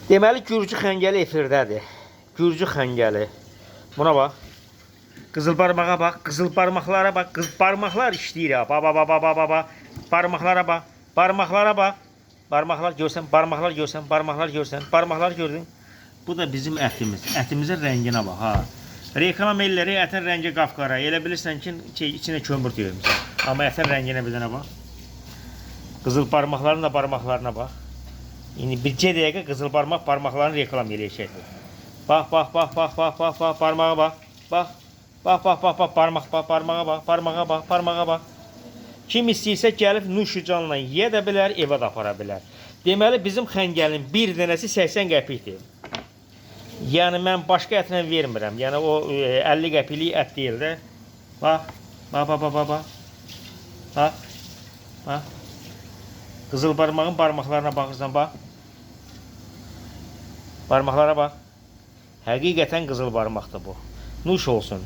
Deməli, Gürcü xəngəli efirdədir. Gürcü xəngəli. Buna bax. Qızıl barmağa bax. Qızıl barmaqlara bax. Qızıl barmaqlar işləyir ha. Ba ba ba ba ba ba ba. Barmaqlara bax. Barmaqlara bax. Barmaqlar görsən, barmaqlar görsən, barmaqlar görsən, barmaqlar gördün. Bu da bizim ətimiz. Ətimizin rənginə bax ha. Reklam elləri ətin rəngi qapqara. Elə bilirsən ki, içinə kömür döyürmüsən. Amma ətin rənginə bir dənə bax. Qızıl barmaqların da barmaqlarına bax. İndi bircə dəqiqə qızıl barmaq barmaqlarını reklam eləyəcəkdir. Bax, bax, bax, bax, bax, bax, bax, barmağa bax. Bax, bax, bax, bax, bax, barmaq, bax, barmağa bax, barmağa bax, barmağa bax. Kim istəyirsə gəlib nuşucanla yeyə də bilər, evə də apara bilər. Deməli, bizim xəngəlin bir dənəsi 80 qəpikdir. Yəni, mən başqa ətlə vermirəm. Yəni, o 50 qəpiklik ət deyil də. Bax, bax, bax, bax, bax. Bax, bax. Qızıl barmağın barmaqlarına baxırsan, bax. Barmaqlara bax. Həqiqətən qızıl barmaqdır bu. Nuş olsun.